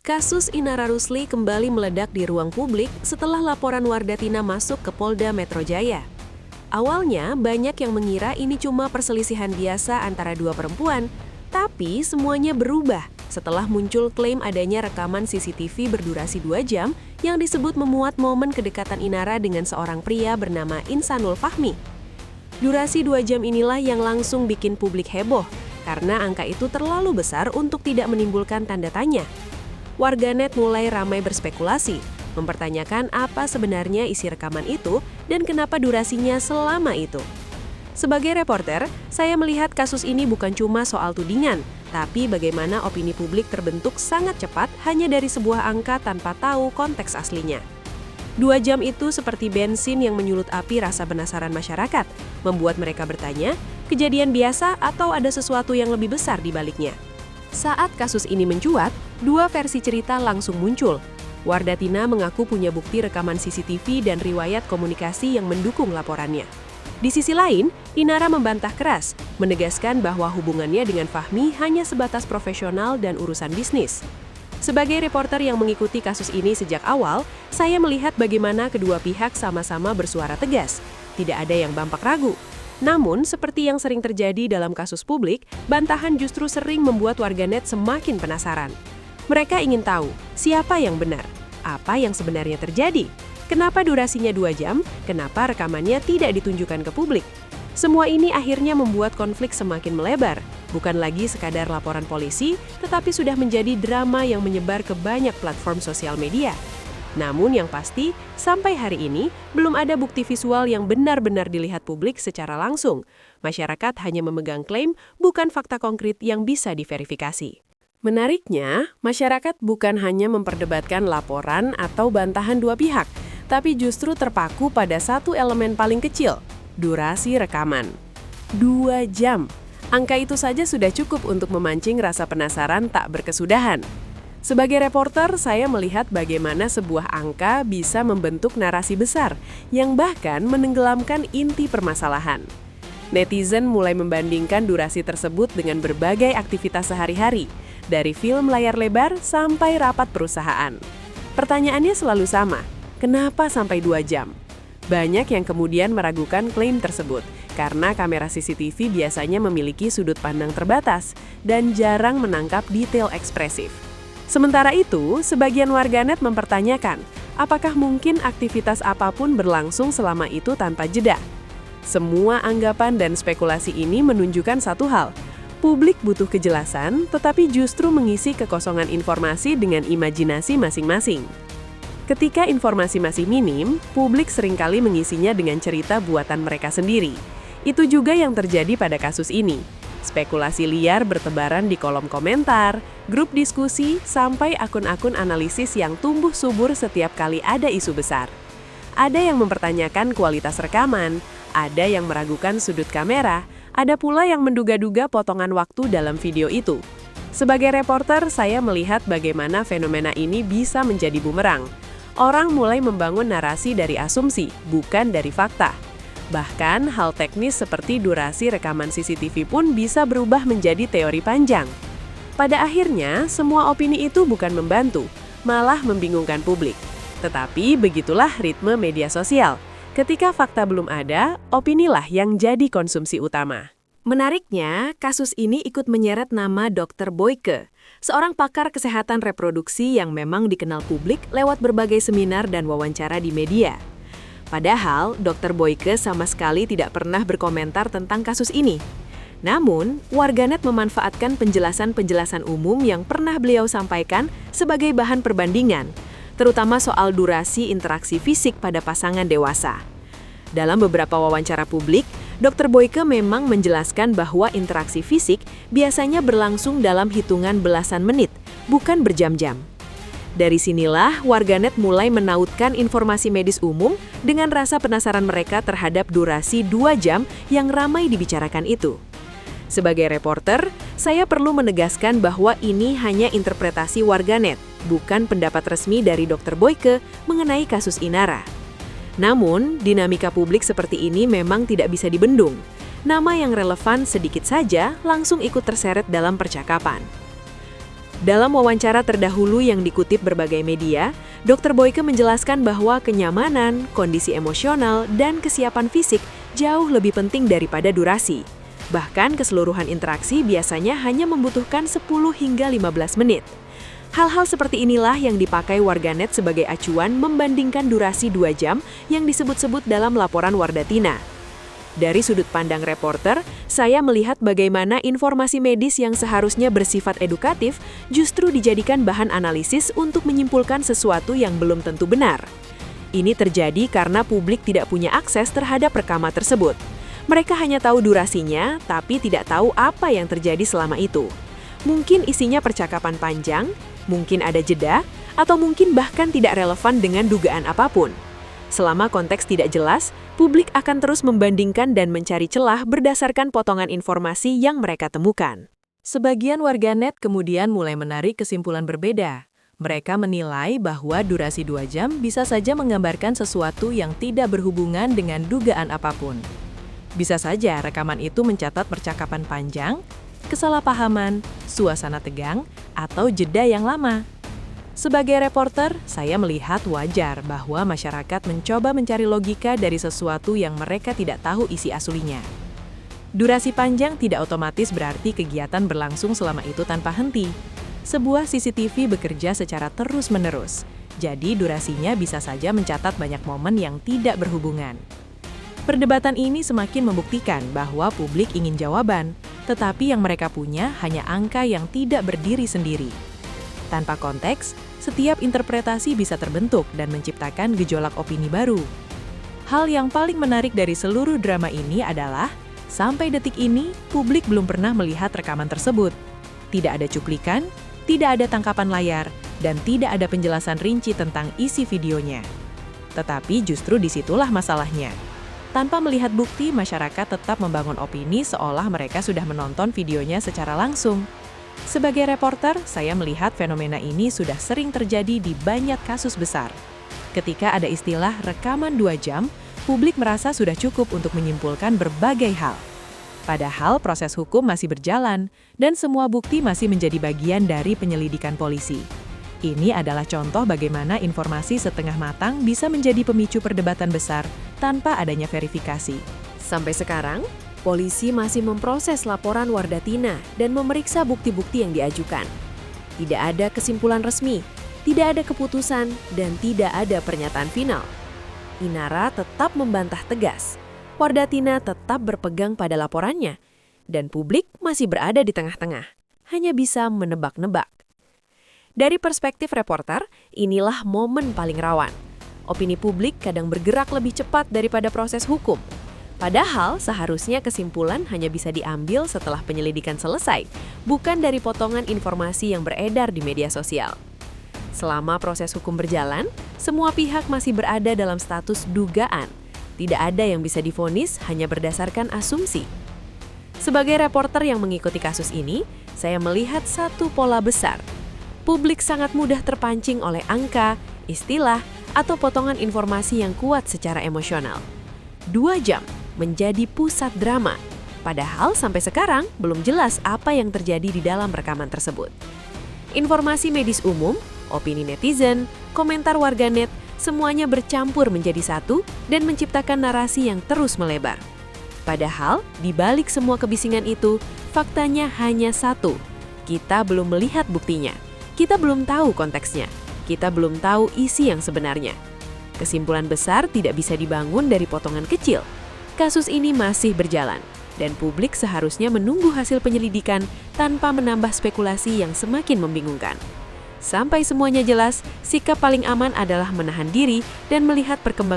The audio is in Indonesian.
Kasus Inara Rusli kembali meledak di ruang publik setelah laporan Wardatina masuk ke Polda Metro Jaya. Awalnya, banyak yang mengira ini cuma perselisihan biasa antara dua perempuan, tapi semuanya berubah setelah muncul klaim adanya rekaman CCTV berdurasi 2 jam yang disebut memuat momen kedekatan Inara dengan seorang pria bernama Insanul Fahmi. Durasi 2 jam inilah yang langsung bikin publik heboh, karena angka itu terlalu besar untuk tidak menimbulkan tanda tanya. Warganet mulai ramai berspekulasi, mempertanyakan apa sebenarnya isi rekaman itu dan kenapa durasinya selama itu. Sebagai reporter, saya melihat kasus ini bukan cuma soal tudingan, tapi bagaimana opini publik terbentuk sangat cepat hanya dari sebuah angka tanpa tahu konteks aslinya. 2 jam itu seperti bensin yang menyulut api rasa penasaran masyarakat, membuat mereka bertanya, kejadian biasa atau ada sesuatu yang lebih besar di baliknya. Saat kasus ini mencuat, 2 versi cerita langsung muncul. Wardatina mengaku punya bukti rekaman CCTV dan riwayat komunikasi yang mendukung laporannya. Di sisi lain, Inara membantah keras, menegaskan bahwa hubungannya dengan Fahmi hanya sebatas profesional dan urusan bisnis. Sebagai reporter yang mengikuti kasus ini sejak awal, saya melihat bagaimana kedua pihak sama-sama bersuara tegas. Tidak ada yang bampak ragu. Namun, seperti yang sering terjadi dalam kasus publik, bantahan justru sering membuat warganet semakin penasaran. Mereka ingin tahu siapa yang benar, apa yang sebenarnya terjadi, kenapa durasinya 2 jam, kenapa rekamannya tidak ditunjukkan ke publik. Semua ini akhirnya membuat konflik semakin melebar, bukan lagi sekadar laporan polisi, tetapi sudah menjadi drama yang menyebar ke banyak platform sosial media. Namun yang pasti, sampai hari ini belum ada bukti visual yang benar-benar dilihat publik secara langsung. Masyarakat hanya memegang klaim, bukan fakta konkret yang bisa diverifikasi. Menariknya, masyarakat bukan hanya memperdebatkan laporan atau bantahan dua pihak, tapi justru terpaku pada satu elemen paling kecil, durasi rekaman. 2 jam. Angka itu saja sudah cukup untuk memancing rasa penasaran tak berkesudahan. Sebagai reporter, saya melihat bagaimana sebuah angka bisa membentuk narasi besar yang bahkan menenggelamkan inti permasalahan. Netizen mulai membandingkan durasi tersebut dengan berbagai aktivitas sehari-hari, dari film layar lebar sampai rapat perusahaan. Pertanyaannya selalu sama, kenapa sampai 2 jam? Banyak yang kemudian meragukan klaim tersebut, karena kamera CCTV biasanya memiliki sudut pandang terbatas dan jarang menangkap detail ekspresif. Sementara itu, sebagian warganet mempertanyakan, apakah mungkin aktivitas apapun berlangsung selama itu tanpa jeda? Semua anggapan dan spekulasi ini menunjukkan satu hal, publik butuh kejelasan, tetapi justru mengisi kekosongan informasi dengan imajinasi masing-masing. Ketika informasi masih minim, publik seringkali mengisinya dengan cerita buatan mereka sendiri. Itu juga yang terjadi pada kasus ini. Spekulasi liar bertebaran di kolom komentar, grup diskusi, sampai akun-akun analisis yang tumbuh subur setiap kali ada isu besar. Ada yang mempertanyakan kualitas rekaman, ada yang meragukan sudut kamera, ada pula yang menduga-duga potongan waktu dalam video itu. Sebagai reporter, saya melihat bagaimana fenomena ini bisa menjadi bumerang. Orang mulai membangun narasi dari asumsi, bukan dari fakta. Bahkan, hal teknis seperti durasi rekaman CCTV pun bisa berubah menjadi teori panjang. Pada akhirnya, semua opini itu bukan membantu, malah membingungkan publik. Tetapi begitulah ritme media sosial. Ketika fakta belum ada, opinilah yang jadi konsumsi utama. Menariknya, kasus ini ikut menyeret nama Dr. Boyke, seorang pakar kesehatan reproduksi yang memang dikenal publik lewat berbagai seminar dan wawancara di media. Padahal, Dr. Boyke sama sekali tidak pernah berkomentar tentang kasus ini. Namun, warganet memanfaatkan penjelasan-penjelasan umum yang pernah beliau sampaikan sebagai bahan perbandingan, terutama soal durasi interaksi fisik pada pasangan dewasa. Dalam beberapa wawancara publik, Dr. Boyke memang menjelaskan bahwa interaksi fisik biasanya berlangsung dalam hitungan belasan menit, bukan berjam-jam. Dari sinilah, warganet mulai menautkan informasi medis umum dengan rasa penasaran mereka terhadap durasi 2 jam yang ramai dibicarakan itu. Sebagai reporter, saya perlu menegaskan bahwa ini hanya interpretasi warganet, bukan pendapat resmi dari Dr. Boyke mengenai kasus Inara. Namun, dinamika publik seperti ini memang tidak bisa dibendung. Nama yang relevan sedikit saja langsung ikut terseret dalam percakapan. Dalam wawancara terdahulu yang dikutip berbagai media, Dr. Boyke menjelaskan bahwa kenyamanan, kondisi emosional, dan kesiapan fisik jauh lebih penting daripada durasi. Bahkan keseluruhan interaksi biasanya hanya membutuhkan 10 hingga 15 menit. Hal-hal seperti inilah yang dipakai warganet sebagai acuan membandingkan durasi 2 jam yang disebut-sebut dalam laporan Wardatina. Dari sudut pandang reporter, saya melihat bagaimana informasi medis yang seharusnya bersifat edukatif justru dijadikan bahan analisis untuk menyimpulkan sesuatu yang belum tentu benar. Ini terjadi karena publik tidak punya akses terhadap rekaman tersebut. Mereka hanya tahu durasinya, tapi tidak tahu apa yang terjadi selama itu. Mungkin isinya percakapan panjang, mungkin ada jeda, atau mungkin bahkan tidak relevan dengan dugaan apapun. Selama konteks tidak jelas, publik akan terus membandingkan dan mencari celah berdasarkan potongan informasi yang mereka temukan. Sebagian warganet kemudian mulai menarik kesimpulan berbeda. Mereka menilai bahwa durasi 2 jam bisa saja menggambarkan sesuatu yang tidak berhubungan dengan dugaan apapun. Bisa saja rekaman itu mencatat percakapan panjang, kesalahpahaman, suasana tegang, atau jeda yang lama. Sebagai reporter, saya melihat wajar bahwa masyarakat mencoba mencari logika dari sesuatu yang mereka tidak tahu isi aslinya. Durasi panjang tidak otomatis berarti kegiatan berlangsung selama itu tanpa henti. Sebuah CCTV bekerja secara terus-menerus, jadi durasinya bisa saja mencatat banyak momen yang tidak berhubungan. Perdebatan ini semakin membuktikan bahwa publik ingin jawaban, tetapi yang mereka punya hanya angka yang tidak berdiri sendiri. Tanpa konteks, setiap interpretasi bisa terbentuk dan menciptakan gejolak opini baru. Hal yang paling menarik dari seluruh drama ini adalah, sampai detik ini, publik belum pernah melihat rekaman tersebut. Tidak ada cuplikan, tidak ada tangkapan layar, dan tidak ada penjelasan rinci tentang isi videonya. Tetapi justru disitulah masalahnya. Tanpa melihat bukti, masyarakat tetap membangun opini seolah mereka sudah menonton videonya secara langsung. Sebagai reporter, saya melihat fenomena ini sudah sering terjadi di banyak kasus besar. Ketika ada istilah rekaman 2 jam, publik merasa sudah cukup untuk menyimpulkan berbagai hal. Padahal proses hukum masih berjalan, dan semua bukti masih menjadi bagian dari penyelidikan polisi. Ini adalah contoh bagaimana informasi setengah matang bisa menjadi pemicu perdebatan besar tanpa adanya verifikasi. Sampai sekarang, polisi masih memproses laporan Wardatina dan memeriksa bukti-bukti yang diajukan. Tidak ada kesimpulan resmi, tidak ada keputusan, dan tidak ada pernyataan final. Inara tetap membantah tegas. Wardatina tetap berpegang pada laporannya, dan publik masih berada di tengah-tengah, hanya bisa menebak-nebak. Dari perspektif reporter, inilah momen paling rawan. Opini publik kadang bergerak lebih cepat daripada proses hukum. Padahal seharusnya kesimpulan hanya bisa diambil setelah penyelidikan selesai, bukan dari potongan informasi yang beredar di media sosial. Selama proses hukum berjalan, semua pihak masih berada dalam status dugaan. Tidak ada yang bisa divonis hanya berdasarkan asumsi. Sebagai reporter yang mengikuti kasus ini, saya melihat satu pola besar. Publik sangat mudah terpancing oleh angka, istilah, atau potongan informasi yang kuat secara emosional. 2 jam menjadi pusat drama, padahal sampai sekarang belum jelas apa yang terjadi di dalam rekaman tersebut. Informasi medis umum, opini netizen, komentar warganet, semuanya bercampur menjadi satu dan menciptakan narasi yang terus melebar. Padahal, di balik semua kebisingan itu, faktanya hanya satu. Kita belum melihat buktinya. Kita belum tahu konteksnya. Kita belum tahu isi yang sebenarnya. Kesimpulan besar tidak bisa dibangun dari potongan kecil. Kasus ini masih berjalan, dan publik seharusnya menunggu hasil penyelidikan tanpa menambah spekulasi yang semakin membingungkan. Sampai semuanya jelas, sikap paling aman adalah menahan diri dan melihat perkembangan